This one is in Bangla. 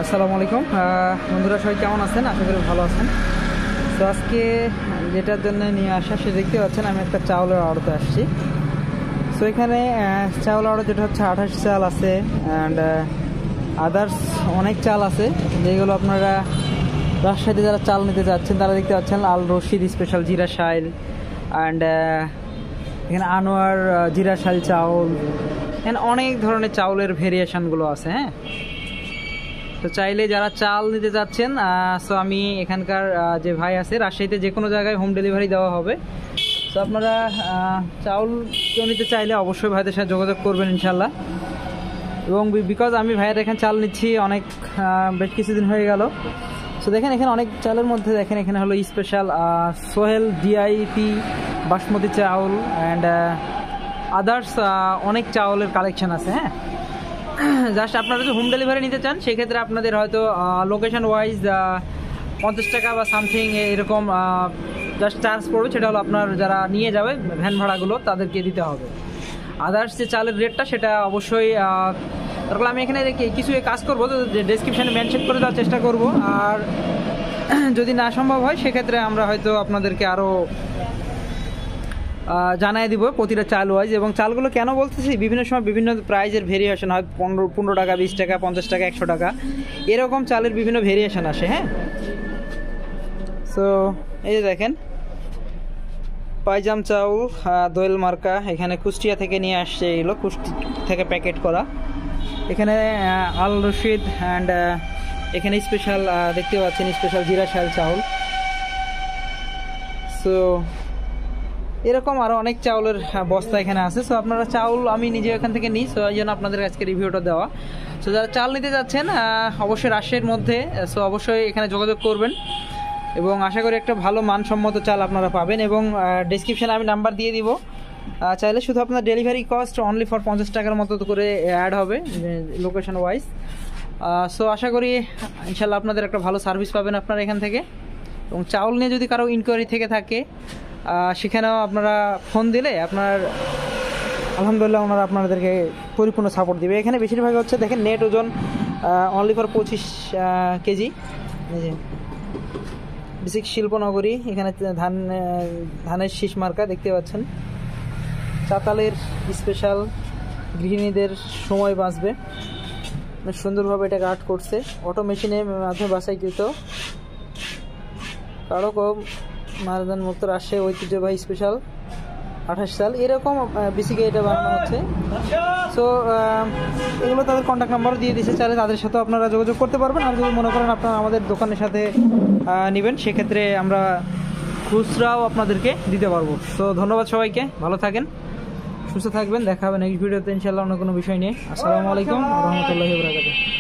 আসসালামু আলাইকুম বন্ধুরা, সবাই কেমন আছেন? আশা করি ভালো আছেন। তো আজকে যেটার জন্য নিয়ে আসা সে দেখতে পাচ্ছেন, আমি একটা চাউলের আড়তে আসছি। সো এখানে চাউল আড়ত যেটা হচ্ছে 28 চাল আছে অ্যান্ড আদার্স অনেক চাল আছে, যেগুলো আপনারা রাজশাহীতে যারা চাল নিতে যাচ্ছেন তারা দেখতে পাচ্ছেন। আল রশিদ স্পেশাল জিরা শাইল অ্যান্ড এখানে আনোয়ার জিরা শাইল চাউল, এখানে অনেক ধরনের চাউলের ভেরিয়েশনগুলো আছে। হ্যাঁ, তো চাইলে যারা চাল নিতে যাচ্ছেন, সো আমি এখানকার যে ভাই আছে, রাজশাহীতে যে কোনো জায়গায় হোম ডেলিভারি দেওয়া হবে। তো আপনারা চাউল কেউ নিতে চাইলে অবশ্যই ভাইদের সাথে যোগাযোগ করবেন ইনশাল্লাহ। এবং বিকজ আমি ভাইয়ের এখানে চাল নিচ্ছি অনেক বেশ কিছুদিন হয়ে গেল। সো দেখেন এখানে অনেক চালের মধ্যে দেখেন এখানে হলো স্পেশাল সোহেল ডিআইপি বাসমতি চাউল অ্যান্ড আদার্স অনেক চাউলের কালেকশন আছে। হ্যাঁ, জাস্ট আপনারা যদি হোম ডেলিভারি নিতে চান সেক্ষেত্রে আপনাদের হয়তো লোকেশন ওয়াইজ 50 টাকা বা সামথিং এরকম জাস্ট চার্জ পড়বে। সেটা হলো আপনার যারা নিয়ে যাবে ভ্যান ভাড়াগুলো তাদেরকে দিতে হবে। আদার্স যে চালের রেটটা সেটা অবশ্যই তারপর আমি এখানে কিছু কাজ করবো, তো ডেসক্রিপশানে মেনশন করে দেওয়ার চেষ্টা করব। আর যদি না সম্ভব হয় সেক্ষেত্রে আমরা হয়তো আপনাদেরকে আরও জানাই দিব প্রতিটা চাল ওয়াইজ। এবং চালগুলো কেন বলতেছি, বিভিন্ন সময় বিভিন্ন প্রাইজের ভেরিয়েশন হয়, 15 টাকা, 20 টাকা, 50 টাকা, 100 টাকা, এরকম চালের বিভিন্ন ভেরিয়েশন আসে। হ্যাঁ, সো এই যে দেখেন পাইজাম চাউল দোয়েল মার্কা, এখানে কুষ্টিয়া থেকে নিয়ে আসছে, এগুলো কুষ্টি থেকে প্যাকেট করা। এখানে আল রশিদ অ্যান্ড এখানে স্পেশাল দেখতে পাচ্ছেন স্পেশাল জিরা শাইল চাউল। সো এরকম আরও অনেক চাউলের বস্তা এখানে আছে। সো আপনারা চাউল আমি নিজে এখান থেকে নিই, সো এই জন্য আপনাদের আজকে রিভিউটা দেওয়া। সো যারা চাল নিতে যাচ্ছেন অবশ্যই রাজশাহীর মধ্যে, সো অবশ্যই এখানে যোগাযোগ করবেন এবং আশা করি একটা ভালো মানসম্মত চাল আপনারা পাবেন। এবং ডেসক্রিপশানে আমি নাম্বার দিয়ে দিব, চাইলে শুধু আপনার ডেলিভারি কস্ট অনলি ফর 50 টাকার মতো করে অ্যাড হবে লোকেশন ওয়াইজ। সো আশা করি ইনশাল্লাহ আপনাদের একটা ভালো সার্ভিস পাবেন আপনারা এখান থেকে। এবং চাউল নিয়ে যদি কারো ইনকোয়ারি থেকে থাকে সেখানেও আপনারা ফোন দিলে আপনার আলহামদুলিল্লাহ ওনারা আপনাদেরকে পরিপূর্ণ সাপোর্ট দেবে। এখানে বেশিরভাগ হচ্ছে দেখেন নেট ওজন অনলি ফর 25 কেজি। বেসিক শিল্পনগরী, এখানে ধানের শীষ মার্কা দেখতে পাচ্ছেন। চাতালের স্পেশাল, গৃহিণীদের সময় বাঁচবে, সুন্দরভাবে এটাকে আর্ট করছে, অটো মেশিনের মাধ্যমে বাছাইকৃত, কারো কম মারদান মুক্ত, রাজশাহী ঐতিহ্যবাহী স্পেশাল 28 সাল, এরকম বেসিকে এটা বানানো হচ্ছে। সো এগুলো তাদের কন্ট্যাক্ট নাম্বারও দিয়ে দিয়েছে, চাইলে তাদের সাথেও আপনারা যোগাযোগ করতে পারবেন। আর যদি মনে করেন আপনারা আমাদের দোকানের সাথে নেবেন সেক্ষেত্রে আমরা খুচরাও আপনাদেরকে দিতে পারবো। তো ধন্যবাদ সবাইকে, ভালো থাকেন, সুস্থ থাকবেন, দেখা হবে নেক্সট ভিডিওতে ইনশাআল্লাহ অন্য কোনো বিষয় নিয়ে। আসসালামু আলাইকুম ওয়া রাহমাতুল্লাহি ওয়া বারাকাতুহু।